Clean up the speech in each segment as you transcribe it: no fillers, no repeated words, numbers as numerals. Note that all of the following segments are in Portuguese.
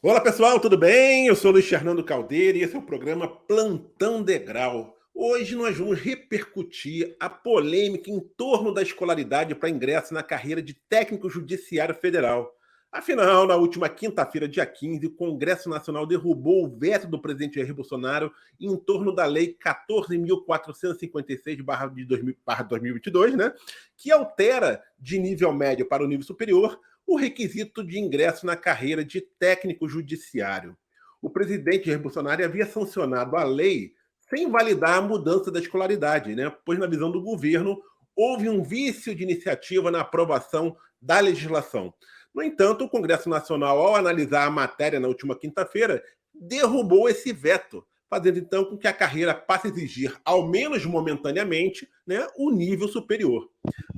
Olá pessoal, tudo bem? Eu sou Luiz Fernando Caldeira e esse é o programa Plantão Degrau. Hoje nós vamos repercutir a polêmica em torno da escolaridade para ingresso na carreira de técnico judiciário federal. Afinal, na última quinta-feira, dia 15, o Congresso Nacional derrubou o veto do presidente Jair Bolsonaro em torno da Lei 14.456/2022, né, que altera de nível médio para o nível superior o requisito de ingresso na carreira de técnico judiciário. O presidente Jair Bolsonaro havia sancionado a lei sem validar a mudança da escolaridade, né? Pois, na visão do governo, houve um vício de iniciativa na aprovação da legislação. No entanto, o Congresso Nacional, ao analisar a matéria na última quinta-feira, derrubou esse veto, fazendo então com que a carreira passe a exigir, ao menos momentaneamente, né, o nível superior.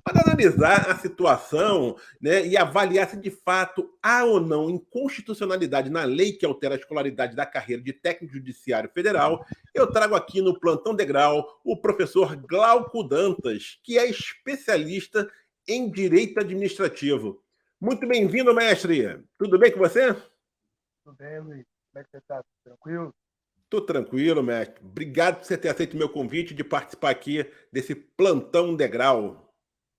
Para analisar a situação, né, e avaliar se de fato há ou não inconstitucionalidade na lei que altera a escolaridade da carreira de técnico judiciário federal, eu trago aqui no Plantão Degrau o professor Glauco Dantas, que é especialista em direito administrativo. Muito bem-vindo, mestre. Tudo bem com você? Tudo bem, Luiz? Como é que você está? Tranquilo? Estou tranquilo, mestre. Obrigado por você ter aceito o meu convite de participar aqui desse Plantão Degrau.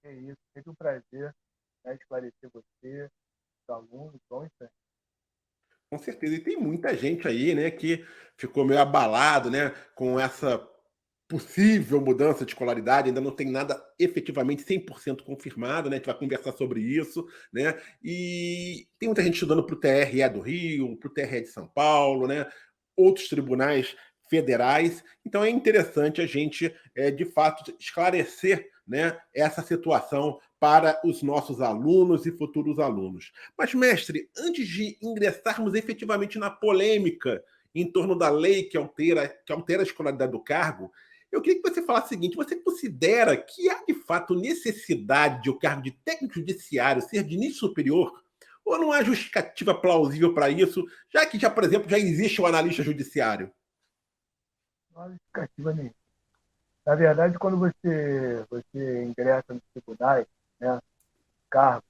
É isso, sempre um prazer, né, esclarecer você, os alunos, bom, isso aí. Com certeza. E tem muita gente aí, né, que ficou meio abalado, né, com essa possível mudança de escolaridade, ainda não tem nada efetivamente 100% confirmado, né? A gente vai conversar sobre isso, né? E tem muita gente estudando para o TRE do Rio, para o TRE de São Paulo, né? Outros tribunais federais. Então é interessante a gente, de fato, esclarecer, né, essa situação para os nossos alunos e futuros alunos. Mas, mestre, antes de ingressarmos efetivamente na polêmica em torno da lei que altera a escolaridade do cargo, eu queria que você falasse o seguinte: você considera que há de fato necessidade de o cargo de técnico judiciário ser de nível superior? Ou não há justificativa plausível para isso, já, por exemplo, já existe o analista judiciário? Não há justificativa nenhuma. Na verdade, quando você ingressa nos tribunais, né, cargo,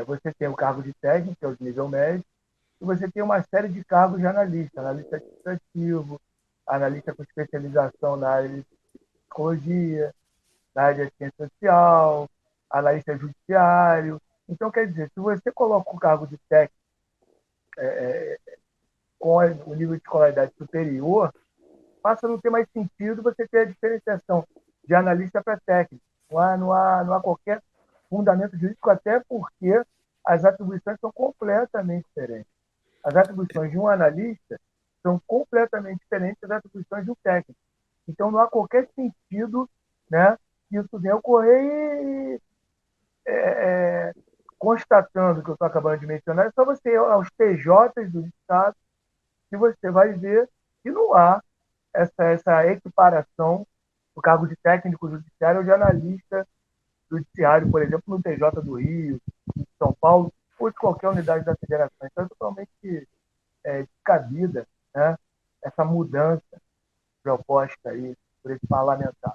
você tem o cargo de técnico, que é o de nível médio, e você tem uma série de cargos de analista, analista administrativo, analista com especialização na área de psicologia, na área de assistência social, analista judiciário. Então, quer dizer, se você coloca o cargo de técnico com o nível de escolaridade superior, passa a não ter mais sentido você ter a diferenciação de analista para técnico. Não há qualquer fundamento jurídico, até porque as atribuições são completamente diferentes. As atribuições de um analista são completamente diferentes das atribuições de um técnico. Então, não há qualquer sentido, né, que isso venha ocorrer e, constatando o que eu estou acabando de mencionar, é só você ir aos PJs do Estado que você vai ver que não há essa equiparação do cargo de técnico judiciário ou de analista judiciário, por exemplo, no TJ do Rio, de São Paulo, ou de qualquer unidade da federação. Então, é totalmente descabida, né, essa mudança proposta aí por esse parlamentar.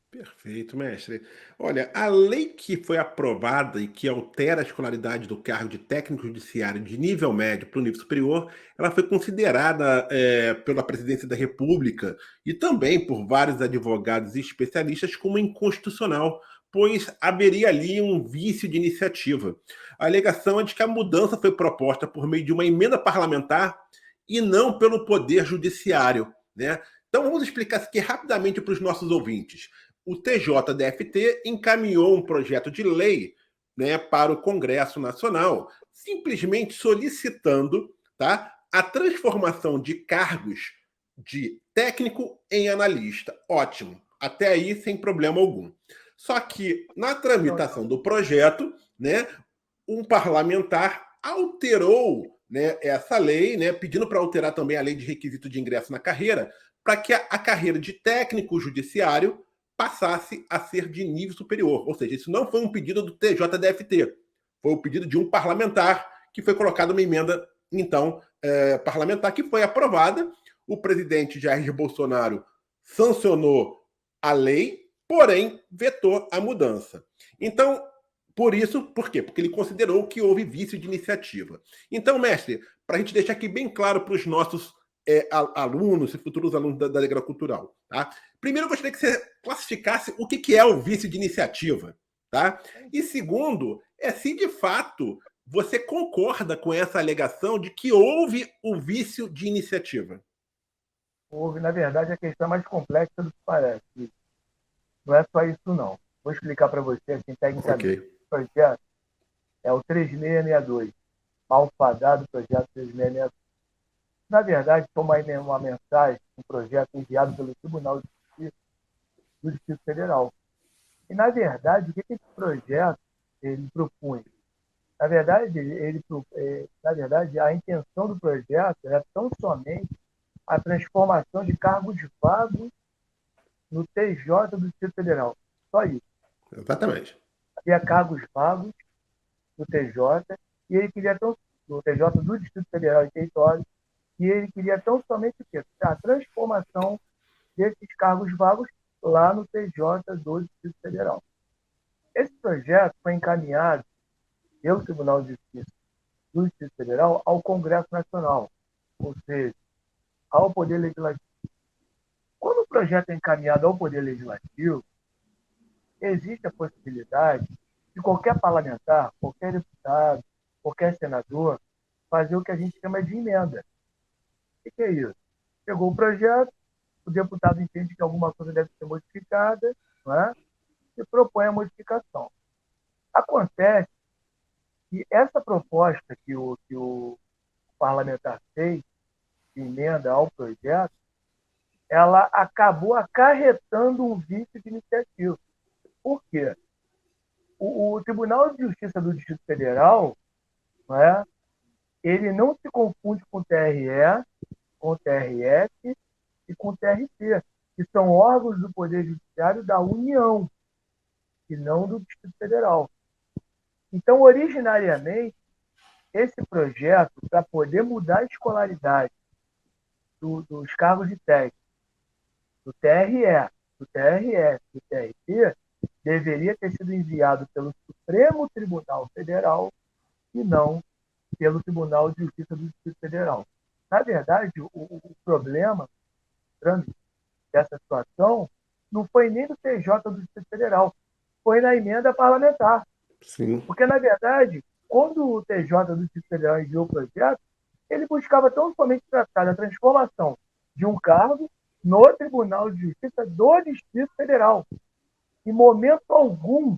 Perfeito, mestre. Olha, a lei que foi aprovada e que altera a escolaridade do cargo de técnico judiciário de nível médio para o nível superior, ela foi considerada pela Presidência da República e também por vários advogados e especialistas como inconstitucional, pois haveria ali um vício de iniciativa. A alegação é de que a mudança foi proposta por meio de uma emenda parlamentar e não pelo Poder Judiciário, né? Então vamos explicar isso aqui rapidamente para os nossos ouvintes. O TJDFT encaminhou um projeto de lei, né, para o Congresso Nacional, simplesmente solicitando, tá, a transformação de cargos de técnico em analista. Ótimo, até aí sem problema algum. Só que na tramitação do projeto, né, um parlamentar alterou, né, essa lei, né, pedindo para alterar também a lei de requisito de ingresso na carreira, para que a carreira de técnico judiciário passasse a ser de nível superior. Ou seja, isso não foi um pedido do TJDFT, foi o pedido de um parlamentar que foi colocado uma emenda, então, parlamentar, que foi aprovada. O presidente Jair Bolsonaro sancionou a lei, porém vetou a mudança. Então, Por quê? Porque ele considerou que houve vício de iniciativa. Então, mestre, para a gente deixar aqui bem claro para os nossos alunos e futuros alunos da Liga Cultural, tá? Primeiro, eu gostaria que você classificasse o que é o vício de iniciativa, tá? E segundo, se de fato você concorda com essa alegação de que houve o vício de iniciativa. Houve, na verdade, a questão é mais complexa do que parece. Não é só isso, não. Vou explicar para você, assim, tecnicamente. Ok. O projeto é o 3662, malfadado projeto 3662. Na verdade, foi uma mensagem, um projeto enviado pelo Tribunal de Justiça do Distrito Federal. E, na verdade, o que esse projeto ele propunha? Na verdade, a intenção do projeto era tão somente a transformação de cargos vagos no TJ do Distrito Federal. Só isso. Exatamente. Havia cargos vagos no TJ, e ele queria tão, no TJ do Distrito Federal e Território, e ele queria tão somente o quê? A transformação desses cargos vagos lá no TJ do Distrito Federal. Esse projeto foi encaminhado pelo Tribunal de Justiça do Distrito Federal ao Congresso Nacional, ou seja, ao Poder Legislativo. Quando o projeto é encaminhado ao Poder Legislativo, existe a possibilidade de qualquer parlamentar, qualquer deputado, qualquer senador, fazer o que a gente chama de emenda. O que é isso? Pegou o projeto, o deputado entende que alguma coisa deve ser modificada, não é? E propõe a modificação. Acontece que essa proposta que o parlamentar fez, de emenda ao projeto, ela acabou acarretando um vício de iniciativa. Por quê? O Tribunal de Justiça do Distrito Federal, não é? Ele não se confunde com o TRE, com o TRF e com o TRT, que são órgãos do Poder Judiciário da União, e não do Distrito Federal. Então, originariamente, esse projeto, para poder mudar a escolaridade dos cargos de técnico, do TRE, do TRF, do TRT, deveria ter sido enviado pelo Supremo Tribunal Federal e não pelo Tribunal de Justiça do Distrito Federal. Na verdade, o problema dessa situação não foi nem do TJ do Distrito Federal, foi na emenda parlamentar. Sim. Porque, na verdade, quando o TJ do Distrito Federal enviou o projeto, ele buscava tão somente tratar da transformação de um cargo no Tribunal de Justiça do Distrito Federal. Em momento algum,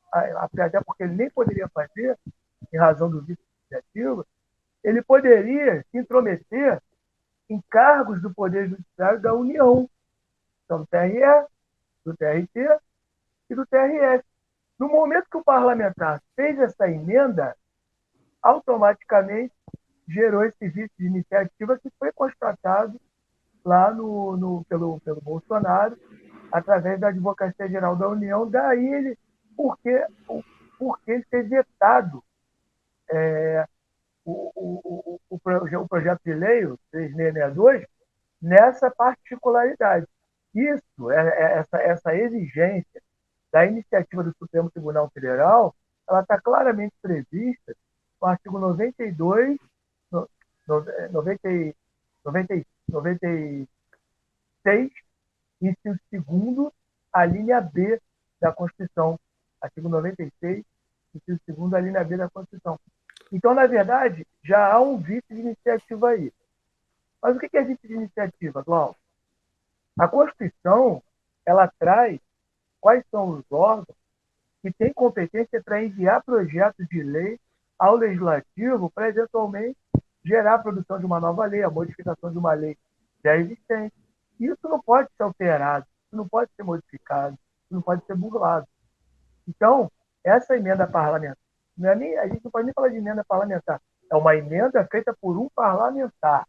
até porque ele nem poderia fazer, em razão do vício de iniciativa, ele poderia se intrometer em cargos do Poder Judiciário da União, então do TRE, do TRT e do TRF. No momento que o parlamentar fez essa emenda, automaticamente gerou esse vício de iniciativa que foi constatado lá pelo Bolsonaro, através da Advocacia Geral da União, daí porque ele ter vetado o projeto de lei, o 3662, nessa particularidade. Isso, essa exigência da iniciativa do Supremo Tribunal Federal, ela está claramente prevista no artigo 92, 96, inciso 2º, a linha B da Constituição. Artigo 96, inciso 2º, a linha B da Constituição. Então, na verdade, já há um vício de iniciativa aí. Mas o que é vício de iniciativa, Glauco? A Constituição, ela traz quais são os órgãos que têm competência para enviar projetos de lei ao Legislativo para, eventualmente, gerar a produção de uma nova lei, a modificação de uma lei já existente. Isso não pode ser alterado, isso não pode ser modificado, isso não pode ser burlado. Então, essa emenda parlamentar, a gente não pode nem falar de emenda parlamentar, é uma emenda feita por um parlamentar,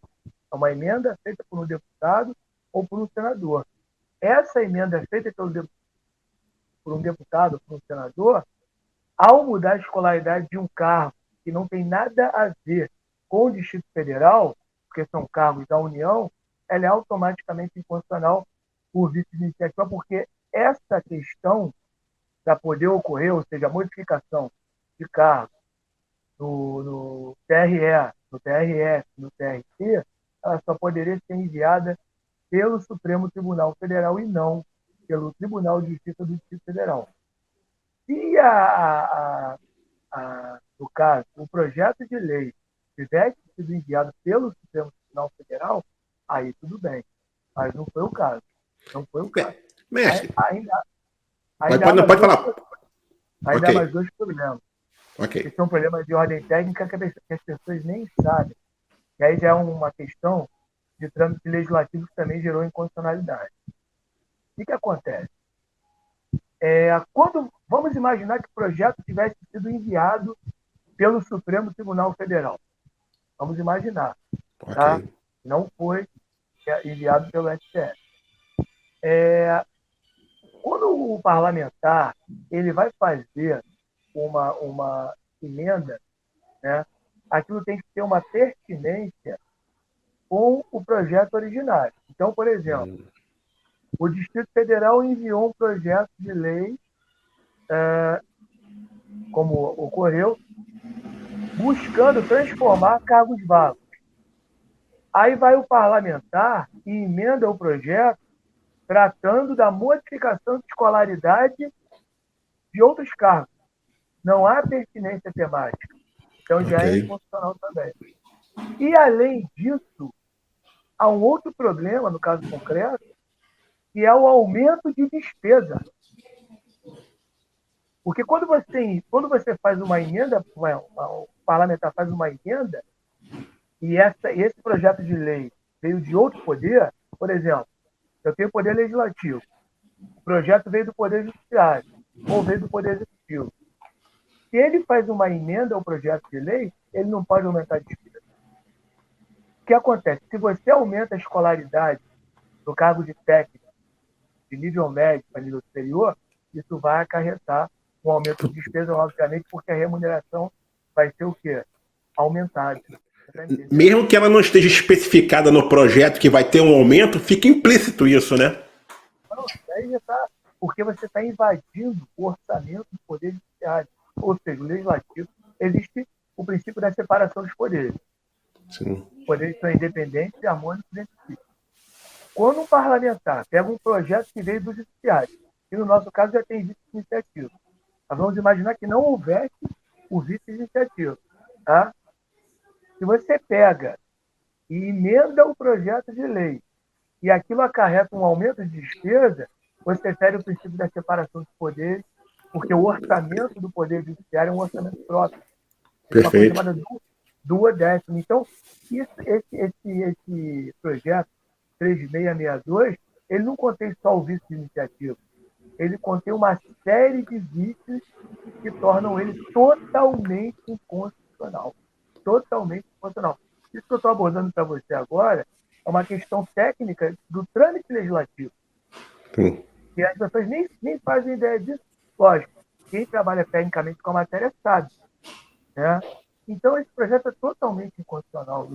é uma emenda feita por um deputado ou por um senador. Essa emenda feita por um deputado ou por um senador, ao mudar a escolaridade de um cargo que não tem nada a ver com o Distrito Federal, porque são cargos da União, ela é automaticamente inconstitucional por vício de iniciativa, porque essa questão para poder ocorrer, ou seja, a modificação de cargo no TRE, no TRF, no TRT, ela só poderia ser enviada pelo Supremo Tribunal Federal e não pelo Tribunal de Justiça do Distrito Federal. Se, no caso, o projeto de lei tivesse sido enviado pelo Supremo Tribunal Federal, aí tudo bem. Mas não foi o caso. Não foi o caso. Mestre, Ainda não, pode falar. Ainda há mais dois problemas. Ok. Esse é um problema de ordem técnica que as pessoas nem sabem. E aí já é uma questão de trâmite legislativo que também gerou inconstitucionalidade. O que acontece? Vamos imaginar que o projeto tivesse sido enviado pelo Supremo Tribunal Federal. Vamos imaginar. Okay. Tá? Não foi enviado pelo STF. Quando o parlamentar ele vai fazer uma emenda, né, aquilo tem que ter uma pertinência com o projeto originário. Então, por exemplo, o Distrito Federal enviou um projeto de lei, como ocorreu, buscando transformar cargos vagos. Aí vai o parlamentar e emenda o projeto tratando da modificação de escolaridade de outros cargos. Não há pertinência temática. Então já é inconstitucional também. E, além disso, há um outro problema, no caso concreto, que é o aumento de despesa. Porque quando você faz uma emenda, o parlamentar faz uma emenda, e esse projeto de lei veio de outro poder, por exemplo, eu tenho poder legislativo, o projeto veio do poder judiciário, ou veio do poder executivo. Se ele faz uma emenda ao projeto de lei, ele não pode aumentar a despesa. O que acontece? Se você aumenta a escolaridade do cargo de técnico de nível médio para nível superior, isso vai acarretar um aumento de despesa, obviamente, porque a remuneração vai ser o quê? Aumentada. Mesmo que ela não esteja especificada no projeto que vai ter um aumento, fica implícito isso, né? Não, aí já tá, porque você está invadindo o orçamento do Poder Judiciário. Ou seja, o Legislativo, existe o princípio da separação dos poderes. Sim. Os poderes são independentes e harmônicos entre si. Quando um parlamentar pega um projeto que veio do Judiciário, e no nosso caso já tem vice-iniciativa, nós vamos imaginar que não houvesse o vice-iniciativa. Tá? Se você pega e emenda o projeto de lei e aquilo acarreta um aumento de despesa, você fere o princípio da separação dos poderes, porque o orçamento do Poder Judiciário é um orçamento próprio. É uma coisa chamada duodécimo. Então, esse projeto 3662, ele não contém só o vice de iniciativa. Ele contém uma série de vícios que tornam ele totalmente inconstitucional. Totalmente inconstitucional. Isso que eu estou abordando para você agora é uma questão técnica do trâmite legislativo. Sim. E as pessoas nem fazem ideia disso. Lógico, quem trabalha tecnicamente com a matéria sabe. Né? Então, esse projeto é totalmente inconstitucional.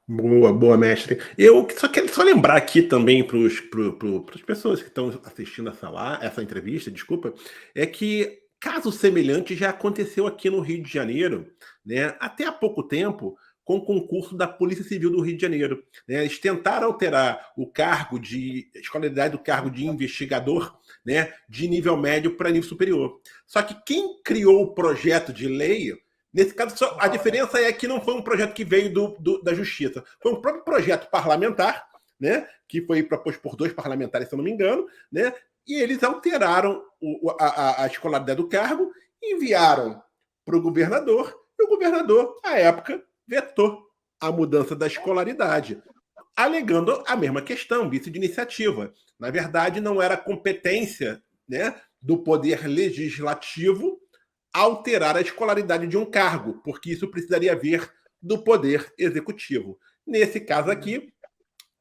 Boa, mestre. Eu só quero lembrar aqui também para as pessoas que estão assistindo essa entrevista, desculpa, é que caso semelhante já aconteceu aqui no Rio de Janeiro, né, até há pouco tempo, com o concurso da Polícia Civil do Rio de Janeiro. Né? Eles tentaram alterar a escolaridade do cargo de investigador, né, de nível médio para nível superior. Só que quem criou o projeto de lei, nesse caso, a diferença é que não foi um projeto que veio da Justiça. Foi um próprio projeto parlamentar, né, que foi proposto por 2 parlamentares, se eu não me engano, né, e eles alteraram a escolaridade do cargo, enviaram para o governador, e o governador, à época, vetou a mudança da escolaridade, alegando a mesma questão, vício de iniciativa. Na verdade, não era competência, né, do Poder Legislativo alterar a escolaridade de um cargo, porque isso precisaria vir do Poder Executivo. Nesse caso aqui,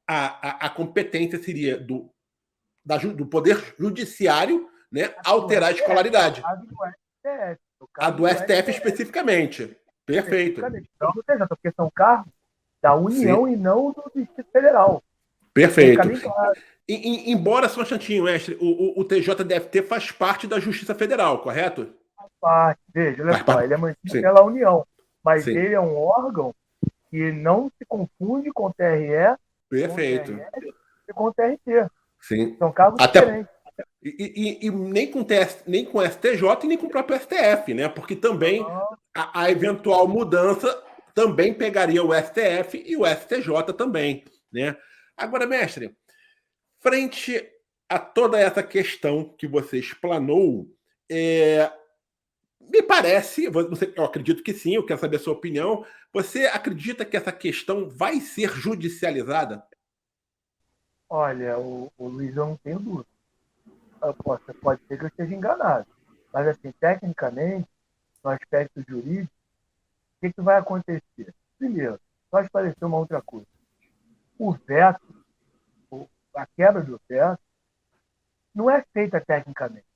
a competência seria do Poder Judiciário, né, alterar a escolaridade. A do STF especificamente. Perfeito. Então, porque são cargos da União. Sim. E não do Distrito Federal. Perfeito. Embora, só um instantinho, mestre, o TJDFT faz parte da Justiça Federal, correto? parte. Veja, olha Faz só, parte. ele é mantido Sim, pela União, mas sim. ele é um órgão que não se confunde com o TRE, com o Perfeito. TRS e com o TRT. Sim. São cargos Até diferentes. e nem com nem com o STJ e nem com o próprio STF, né? Porque também Não, a eventual mudança também pegaria o STF e o STJ também, né? Agora, mestre, frente a toda essa questão que você explanou, me parece, eu acredito que sim, eu quero saber a sua opinião. Você acredita que essa questão vai ser judicializada? olha, o Luiz, eu não tenho dúvida. Pode ser que eu esteja enganado. Mas, assim, tecnicamente, no aspecto jurídico, o que vai acontecer? Primeiro, só esclarecer uma outra coisa. O veto, a quebra do veto, não é feita tecnicamente.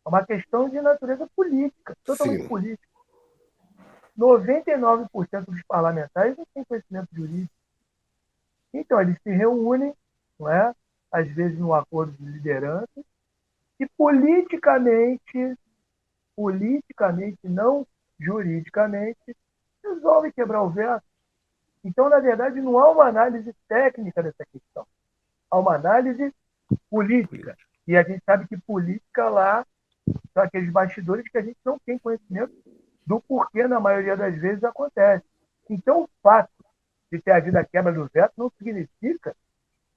É uma questão de natureza política, totalmente Sim. política. 99% dos parlamentares não têm conhecimento jurídico. Então, eles se reúnem, não é? Às vezes num acordo de liderança, e politicamente, não juridicamente, resolve quebrar o veto. Então, na verdade, não há uma análise técnica dessa questão. Há uma análise política. E a gente sabe que política lá são aqueles bastidores que a gente não tem conhecimento do porquê, na maioria das vezes, acontece. Então, o fato de ter havido a quebra do veto não significa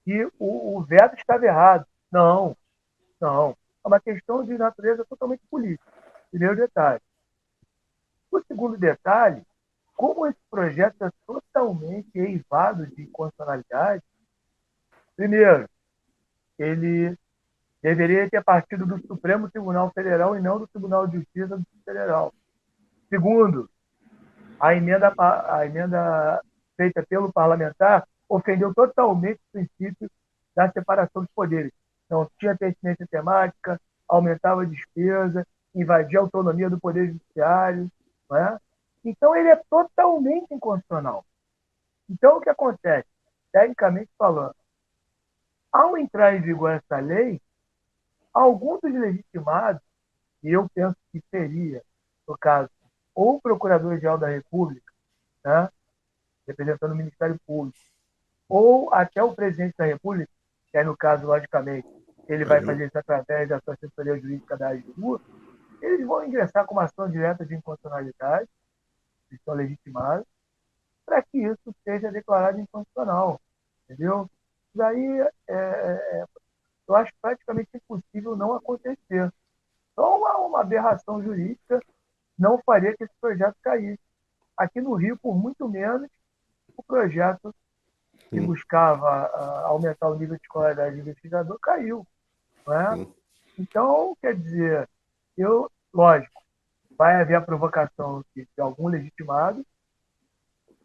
que o veto estava errado. Não, não. É uma questão de natureza totalmente política. Primeiro detalhe. O segundo detalhe, como esse projeto é totalmente eivado de inconstitucionalidade, primeiro, ele deveria ter partido do Supremo Tribunal Federal e não do Tribunal de Justiça do Federal. Segundo, a emenda feita pelo parlamentar ofendeu totalmente o princípio da separação dos poderes. Não tinha pertinência temática, aumentava a despesa, invadia a autonomia do Poder Judiciário. Não é? Então, ele é totalmente inconstitucional. Então, o que acontece? Tecnicamente falando, ao entrar em vigor essa lei, alguns dos legitimados, e eu penso que seria, no caso, ou o Procurador-Geral da República, né, representando o Ministério Público, ou até o Presidente da República, que aí, no caso, logicamente, ele vai Uhum. fazer isso através da sua assessoria jurídica da AGU, eles vão ingressar com uma ação direta de inconstitucionalidade, que são legitimados, para que isso seja declarado inconstitucional. Entendeu? Daí, eu acho praticamente impossível não acontecer. Então, uma aberração jurídica não faria que esse projeto caísse. Aqui no Rio, por muito menos, o projeto que Sim, buscava aumentar o nível de escolaridade do investigador caiu. Não é? sim. Então, quer dizer, lógico, vai haver a provocação de algum legitimado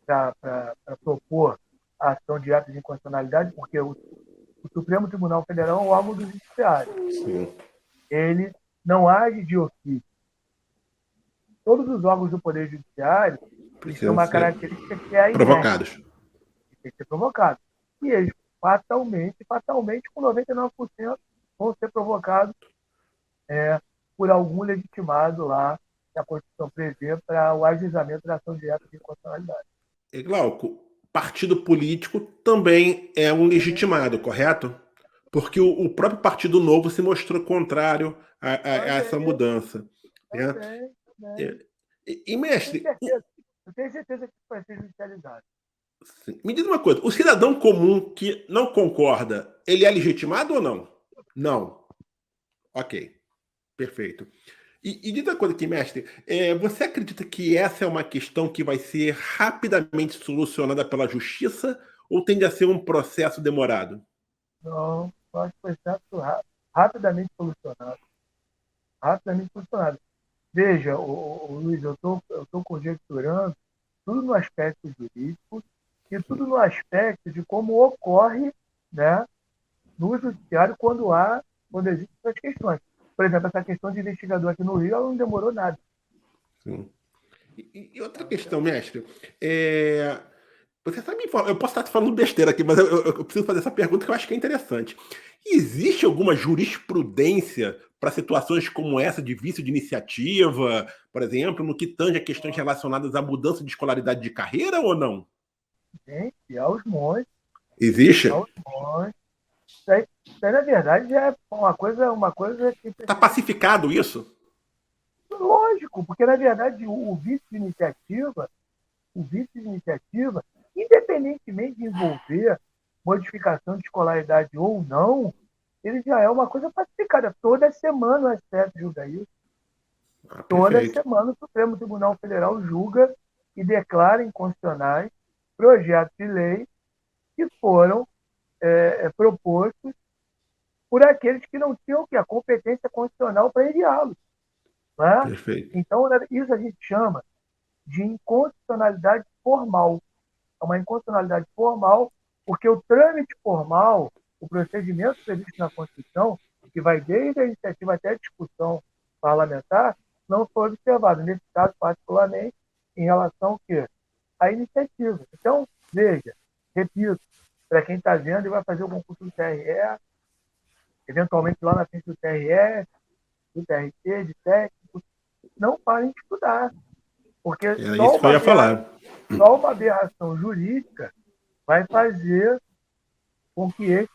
para propor a ação direta de inconstitucionalidade, porque o Supremo Tribunal Federal é o órgão do Judiciário. Sim. Ele não age de ofício. Todos os órgãos do Poder Judiciário eles têm Precisam uma ser característica que é a inércia, provocados. que tem que ser provocado. E eles, fatalmente, com 99%, vão ser provocados por algum legitimado lá que a Constituição prevê para o ajuizamento da ação direta de inconstitucionalidade. E, Glauco, partido político também é um legitimado, correto? Porque o próprio Partido Novo se mostrou contrário a essa Também, mudança. Né? também, também. E, Tenho mestre, certeza. Eu tenho certeza que isso vai ser judicializado. me diz uma coisa: o cidadão comum que não concorda, ele é legitimado ou não? Não. Ok, perfeito. E diz uma coisa aqui, mestre: você acredita que essa é uma questão que vai ser rapidamente solucionada pela justiça ou tende a ser um processo demorado? Não, eu acho que foi rapidamente solucionado. Rapidamente solucionado. Veja, Luiz, eu estou conjecturando tudo no aspecto jurídico e tudo no aspecto de como ocorre, né, no judiciário quando existem essas questões. Por exemplo, essa questão de investigador aqui no Rio, ela não demorou nada. Sim. E outra Ela não questão, demorou. mestre, é, Você sabe me informar, eu posso estar falando besteira aqui, mas eu preciso fazer essa pergunta que eu acho que é interessante. Existe alguma jurisprudência para situações como essa de vício de iniciativa, por exemplo, no que tange a questões relacionadas à mudança de escolaridade de carreira ou não? Gente, aos montes, Existe? aos montes. Na verdade, já é uma coisa que Está precisa ser pacificado isso? lógico, porque, na verdade, o vício de iniciativa, independentemente de envolver modificação de escolaridade ou não, ele já é uma coisa pacificada. Toda semana o STF julga isso. Ah, Toda perfeito. semana o Supremo Tribunal Federal julga e declara inconstitucionais projetos de lei que foram propostos por aqueles que não tinham a competência constitucional para enviá-los. Né? Perfeito. Então, isso a gente chama de inconstitucionalidade formal. É uma inconstitucionalidade formal, porque o trâmite formal, o procedimento previsto na Constituição, que vai desde a iniciativa até a discussão parlamentar, não foi observado, nesse caso, particularmente, em relação ao quê? À iniciativa. Então, veja, repito, para quem está vendo e vai fazer o concurso do TRE, eventualmente lá na frente do TRE, do TRT, de técnico, não parem de estudar, porque Era isso que eu ia falar. só uma aberração jurídica vai fazer com que esse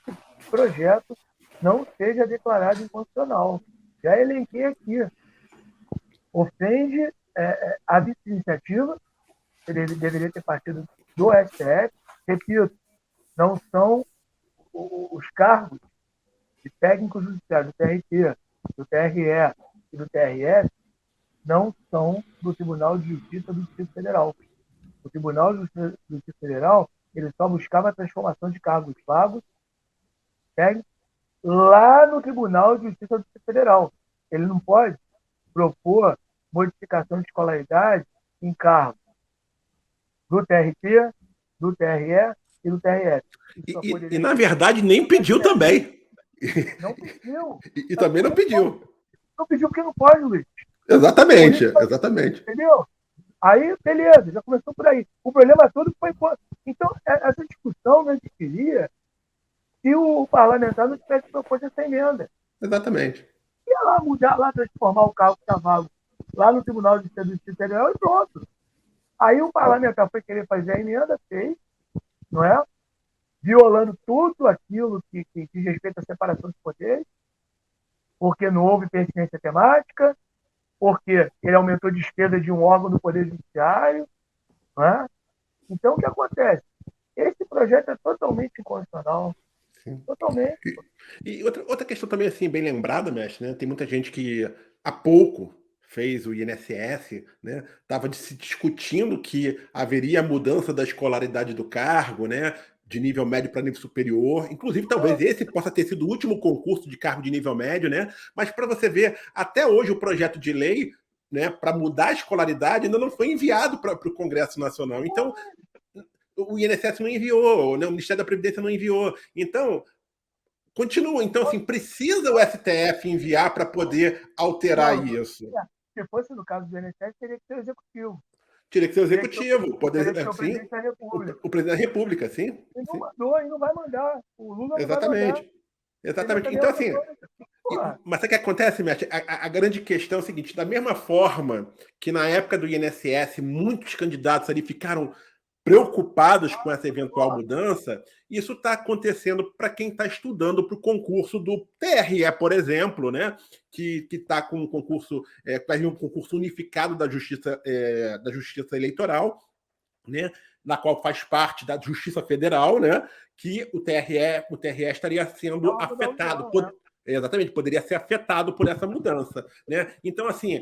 projeto não seja declarado inconstitucional. Já elenquei aqui. Ofende a vice-iniciativa, que deveria ter partido do STF. Repito, não são os cargos de técnico judiciário do TRT, do TRE e do TRF, não são do Tribunal de Justiça do Distrito Federal. O Tribunal de Justiça do Distrito Federal ele só buscava a transformação de cargos vagos técnicos lá no Tribunal de Justiça do Distrito Federal. Ele não pode propor modificação de escolaridade em cargos do TRT, do TRE e do TRF. Isso só E, poderia na ser verdade, nem feito no pediu STF. também. Não pediu. E também não Não pode. pediu. Não pediu porque não pode, Luiz. Por Exatamente, isso, exatamente. entendeu? Aí, beleza, já começou por aí. O problema todo foi. Então, essa discussão não existiria se o parlamentar não tivesse proposto essa emenda. Exatamente. Ia lá mudar, lá transformar o cargo que está vago lá no Tribunal de Justiça Federal e pronto. Aí o parlamentar foi querer fazer a emenda, fez, não é? Violando tudo aquilo que diz respeito à separação dos poderes, porque não houve pertinência temática, porque ele aumentou a despesa de um órgão do Poder Judiciário. Não é? Então, o que acontece? Esse projeto é totalmente inconstitucional. Sim. Totalmente. E outra questão também, assim, bem lembrada, mestre, né? Tem muita gente que há pouco fez o INSS, né? Estava se discutindo que haveria mudança da escolaridade do cargo, né? De nível médio para nível superior. Inclusive, talvez esse possa ter sido o último concurso de cargo de nível médio, né? Mas para você ver, até hoje o projeto de lei, né, para mudar a escolaridade ainda não foi enviado para o Congresso Nacional. Então, o INSS não enviou, né? O Ministério da Previdência não enviou. Então, continua. Então, assim, precisa o STF enviar para poder alterar Não, isso. se fosse no caso do INSS, teria que ser o executivo. Teria que ser o Teria que ser, executivo, teria poder, que ser o sim, presidente da República. o presidente da República, sim, Ele não sim, mandou, ele não vai mandar. O Lula não vai mandar. exatamente, Entendeu? exatamente. Também é Então, uma assim, coisa. Porra, mas sabe o que acontece, Mestre? A grande questão é o seguinte: da mesma forma que na época do INSS muitos candidatos ali ficaram preocupados com essa eventual mudança, isso está acontecendo para quem está estudando para o concurso do TRE, por exemplo, né? Que está com um concurso, vai vir um concurso unificado da Justiça Eleitoral, né? Na qual faz parte da Justiça Federal, né? Que o TRE estaria é sendo algo da afetado. União, né? Exatamente, poderia ser afetado por essa mudança, né? Então, assim,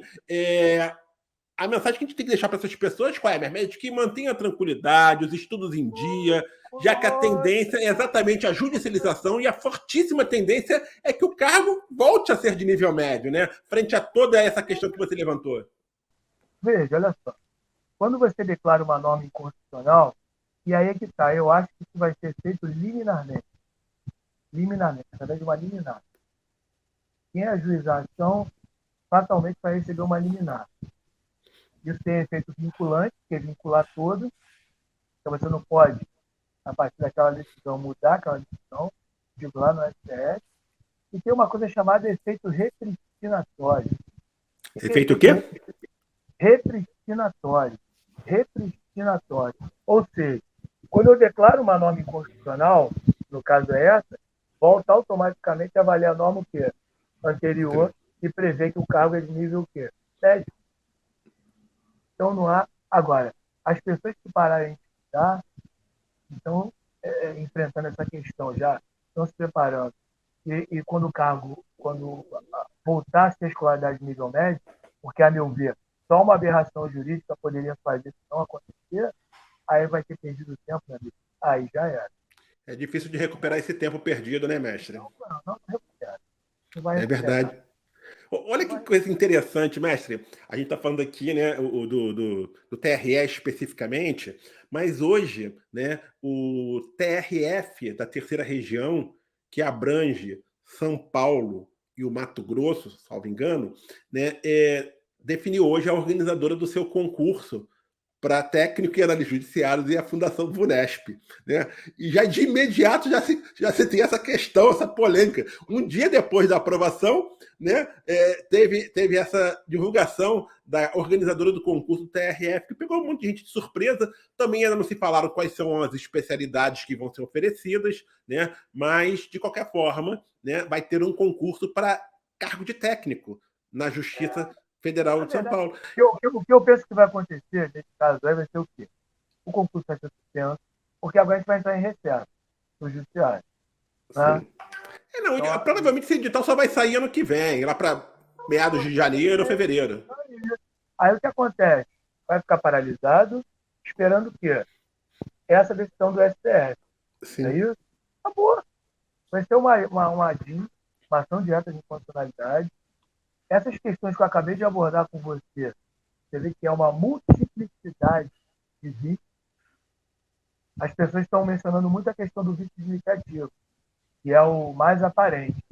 a mensagem que a gente tem que deixar para essas pessoas qual é, minha amiga? De que mantenha a tranquilidade, os estudos em dia, já que a tendência é exatamente a judicialização e a fortíssima tendência é que o cargo volte a ser de nível médio, né? Frente a toda essa questão que você levantou. Veja, olha só. Quando você declara uma norma inconstitucional, e aí é que está, eu acho que isso vai ser feito liminarmente. Liminarmente, através de uma liminar. Quem ajuizar a ação, fatalmente vai receber uma liminar. Isso tem efeito vinculante, que é vincular todos, Então você não pode, a partir daquela decisão, mudar aquela decisão, digo lá no STF, e tem uma coisa chamada efeito repristinatório. O que é Efeito o efeito quê? repristinatório? Repristinatório. Ou seja, quando eu declaro uma norma inconstitucional, no caso é essa, volta automaticamente a valer a norma o quê? Anterior, que prevê que o cargo é de nível o quê? Médio. Então não há. Agora, as pessoas que pararem de estudar, estão enfrentando essa questão já, estão se preparando. E quando o cargo, quando voltar a ser escolaridade de nível médio, porque, a meu ver, só uma aberração jurídica poderia fazer isso não acontecer, aí vai ter perdido tempo, né, amigo? Aí já era. É difícil de recuperar esse tempo perdido, né, mestre? Não recupera. Não vai É recuperar. verdade. Olha Não que vai coisa interessante, mestre. A gente está falando aqui, né, do TRE especificamente, mas hoje, né, o TRF da terceira região, que abrange São Paulo e o Mato Grosso, salvo engano, né, definiu hoje a organizadora do seu concurso para técnico e análise judiciários e a Fundação Vunesp, né? E já de imediato já se tem essa questão, essa polêmica. Um dia depois da aprovação, né, teve essa divulgação da organizadora do concurso do TRF, que pegou um monte de gente de surpresa. Também ainda não se falaram quais são as especialidades que vão ser oferecidas, né? Mas, de qualquer forma, né, vai ter um concurso para cargo de técnico na Justiça Federal Na de São verdade, Paulo. o que eu penso que vai acontecer nesse caso aí vai ser o quê? O concurso vai ser suspenso, porque agora a gente vai entrar em recesso no judiciário. Né? Sim. Não, Então, provavelmente esse edital só vai sair ano que vem, lá para meados de janeiro ou fevereiro. aí o que acontece? Vai ficar paralisado, esperando o quê? Essa decisão do STF. Não é Sim. isso? Acabou. Vai ser uma DIN, uma ação direta de inconstitucionalidade. Essas questões que eu acabei de abordar com você vê que é uma multiplicidade de vícios. As pessoas estão mencionando muito a questão do vício de iniciativa, que é o mais aparente.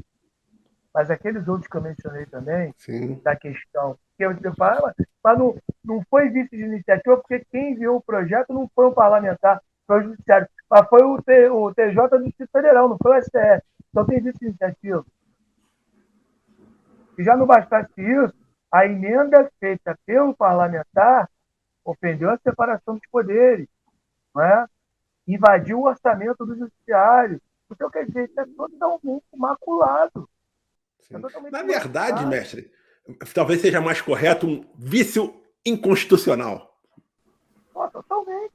Mas aqueles outros que eu mencionei também, Sim. da questão, que eu falo, mas não foi vício de iniciativa, porque quem enviou o projeto não foi um parlamentar, foi o judiciário, mas foi o TJ do Distrito Federal, não foi o STF. Então tem vício de iniciativa. Se já não bastasse isso, a emenda feita pelo parlamentar ofendeu a separação dos poderes, não é? Invadiu o orçamento do judiciário. Então, quer dizer, isso é totalmente maculado. É Sim. totalmente Na verdade, maculado. mestre, talvez seja mais correto um vício inconstitucional, Pô, totalmente.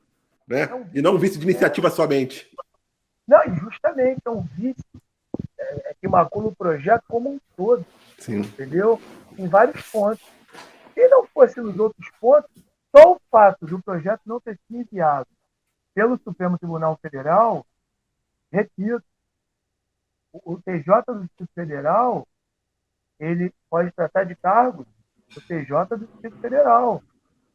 É né? um E não um vício. vício de iniciativa somente. Não, e justamente, é um vício que macula o projeto como um todo, Sim. entendeu? Em vários pontos. Se não fosse nos outros pontos, só o fato do projeto não ter sido enviado pelo Supremo Tribunal Federal, repito, o TJ do Distrito Federal, ele pode tratar de cargos do TJ do Distrito Federal.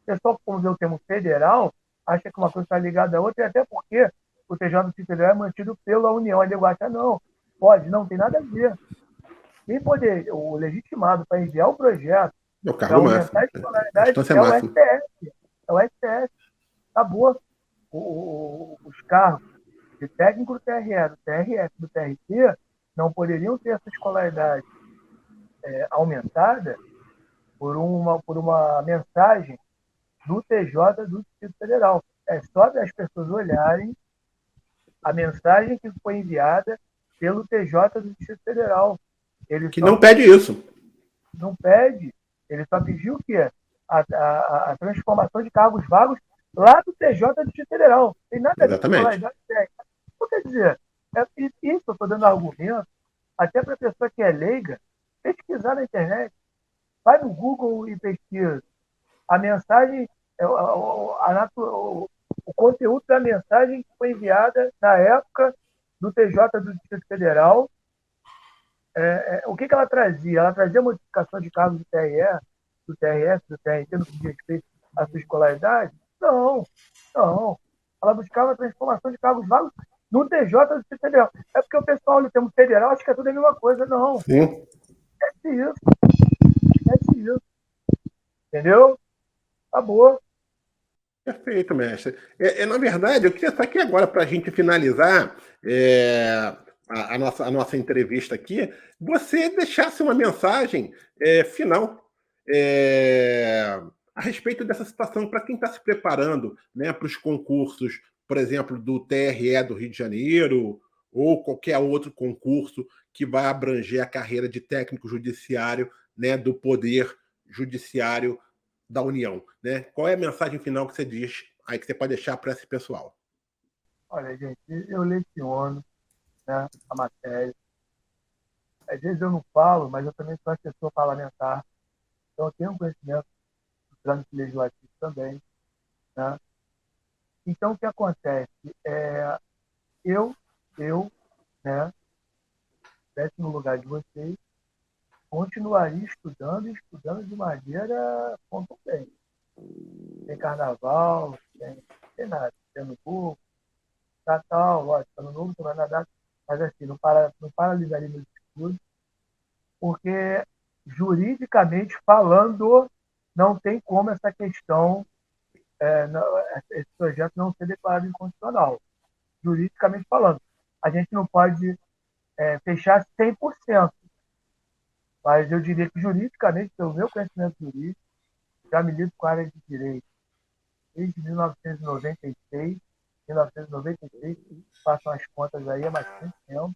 O pessoal, como vê o termo federal, acha que uma coisa está ligada à outra, e até porque o TJ do Distrito Federal é mantido pela União. Aí nego acha, não, pode, não tem nada a ver. Quem poder, o legitimado para enviar o projeto É o para cargo aumentar máximo, a a escolaridade instância é o máxima. STF. É o STF. Acabou. Os cargos de técnico do TRE, do TRF, do TRT, não poderiam ter essa escolaridade aumentada por uma mensagem do TJ do Distrito Federal. É só as pessoas olharem a mensagem que foi enviada pelo TJ do Distrito Federal. Ele Que só não pede isso. não pede, ele só pediu o quê? A transformação de cargos vagos lá do TJ do Distrito Federal. Não tem nada a ver com Exatamente. escolaridade técnica. Então, quer dizer, isso eu estou dando argumento até para a pessoa que é leiga pesquisar na internet. Vai no Google e pesquisa. A mensagem, o conteúdo da mensagem que foi enviada na época do TJ do Distrito Federal. O que ela trazia? Ela trazia modificação de cargos do TRE, do TRF, do TRT, no que diz respeito à sua escolaridade? Não, não. Ela buscava a transformação de cargos vagos no TJ do Distrito Federal. É porque o pessoal, no termo federal, acha que é tudo a mesma coisa. Não, Sim. esquece isso, esquece isso. Entendeu? Acabou. Perfeito, mestre. Na verdade, eu queria só que agora, para a gente finalizar a nossa entrevista aqui, você deixasse uma mensagem final é, a respeito dessa situação para quem está se preparando, né, para os concursos, por exemplo, do TRE do Rio de Janeiro ou qualquer outro concurso que vai abranger a carreira de técnico judiciário, né, do Poder Judiciário da União, né? Qual é a mensagem final que você diz aí que você pode deixar para esse pessoal? Olha, gente, eu leciono, né, a matéria. Às vezes eu não falo, mas eu também sou assessor parlamentar, então eu tenho um conhecimento do trâmite legislativo também, né? Então, o que acontece? Eu, eu, né, estivesse no lugar de vocês, continuaria estudando e estudando de maneira contundente. Tem carnaval, tem nada, tem no burro, Natal, lógico, ano novo, não vai nadar, mas assim, não paralisaria meus estudos, porque juridicamente falando, não tem como essa questão, esse projeto não ser declarado inconstitucional, juridicamente falando. A gente não pode fechar 100%, mas eu diria que juridicamente, pelo meu conhecimento jurídico, já me lido com a área de direito desde 1996, 1996, façam as contas aí, é bastante tempo,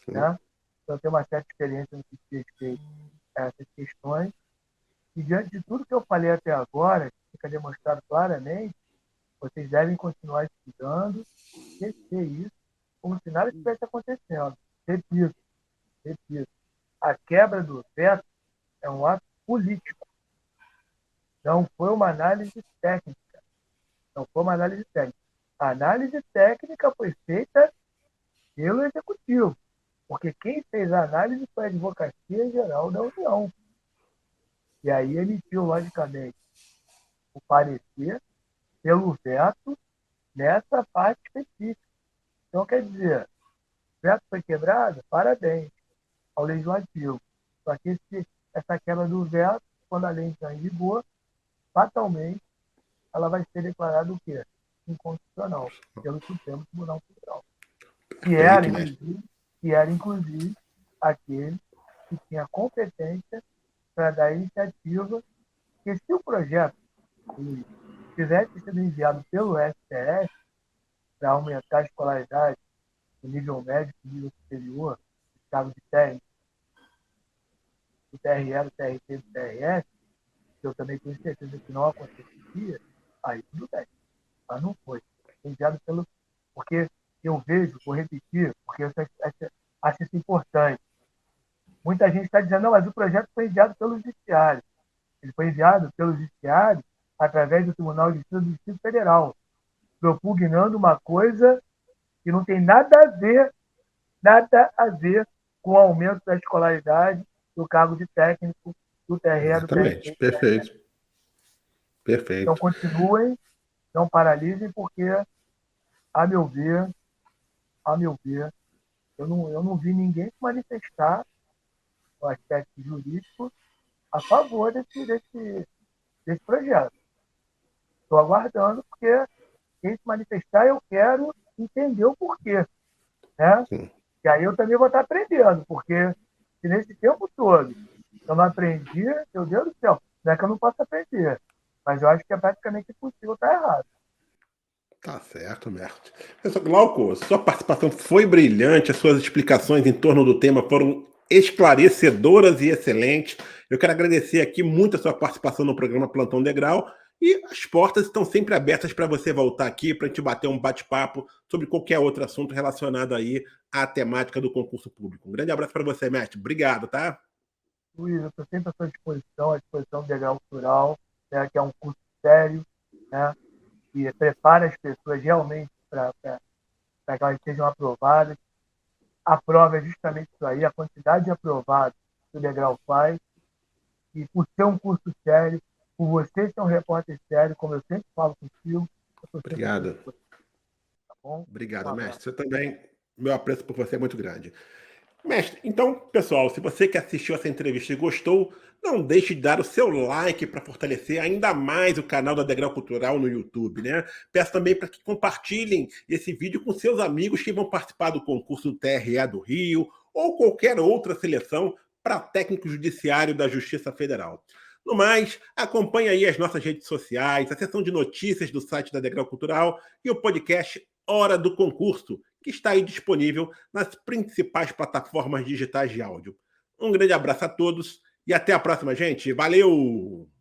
Sim. né? Então, eu tenho uma certa experiência no que diz respeito a essas questões. E diante de tudo que eu falei até agora, fica demonstrado claramente, vocês devem continuar estudando, esquecer isso, como se nada estivesse acontecendo. Repito, repito, a quebra do veto é um ato político, não foi uma análise técnica. Não foi uma análise técnica. A análise técnica foi feita pelo Executivo, porque quem fez a análise foi a Advocacia Geral da União. E aí emitiu, logicamente, o parecer pelo veto nessa parte específica. Então, quer dizer, o veto foi quebrado, parabéns ao Legislativo. Só que essa quebra do veto, quando a lei entrar em vigor, fatalmente, ela vai ser declarada o quê? Inconstitucional, pelo Supremo Tribunal Federal. Que era, Perfeito, mestre. inclusive, que era, inclusive, aquele que tinha competência para dar iniciativa, que se o projeto tivesse sido enviado pelo STF para aumentar a escolaridade do nível médio e nível superior, do cargo de técnico, do TRE, do TRT, do TRS, que eu também tenho certeza que não aconteceria, aí tudo bem. Mas não foi. Foi enviado pelo. Porque eu vejo, vou repetir, porque eu acho isso importante. Muita gente está dizendo, não, mas o projeto foi enviado pelo Judiciário. Ele foi enviado pelo Judiciário através do Tribunal de Justiça do Distrito Federal, propugnando uma coisa que não tem nada a ver com o aumento da escolaridade do cargo de técnico do TRE, do Exatamente. TRT. Perfeito. Então, Perfeito. continuem, não paralisem, porque, a meu ver, a meu ver, eu não vi ninguém se manifestar no aspecto jurídico a favor desse projeto. Estou aguardando, porque quem se manifestar, eu quero entender o porquê. Né? Sim. E aí eu também vou estar aprendendo, porque se nesse tempo todo eu não aprendi, meu Deus do céu, não é que eu não posso aprender, mas eu acho que é praticamente impossível estar errado. Tá certo, mestre. Professor Glauco, sua participação foi brilhante, as suas explicações em torno do tema foram esclarecedoras e excelentes. Eu quero agradecer aqui muito a sua participação no programa Plantão Degrau e as portas estão sempre abertas para você voltar aqui para a gente bater um bate-papo sobre qualquer outro assunto relacionado aí à temática do concurso público. Um grande abraço para você, mestre. Obrigado, tá? Luiz, eu estou sempre à sua disposição, à disposição do Degrau Cultural, né, que é um curso sério, né, que prepara as pessoas realmente para que elas sejam aprovadas. A prova é justamente isso aí, a quantidade de aprovados que o Degrau faz, e por ser um curso sério, por você ser um repórter sério, como eu sempre falo contigo, eu estou sempre à sua Obrigado. disposição, tá bom? Um Obrigado, abraço. mestre. Você também, meu apreço por você é muito grande. Mestre, então, pessoal, se você que assistiu essa entrevista e gostou, não deixe de dar o seu like para fortalecer ainda mais o canal da Degrau Cultural no YouTube, né? Peço também para que compartilhem esse vídeo com seus amigos que vão participar do concurso do TRE do Rio ou qualquer outra seleção para técnico judiciário da Justiça Federal. No mais, acompanhe aí as nossas redes sociais, a seção de notícias do site da Degrau Cultural e o podcast Hora do Concurso, que está aí disponível nas principais plataformas digitais de áudio. Um grande abraço a todos e até a próxima, gente. Valeu!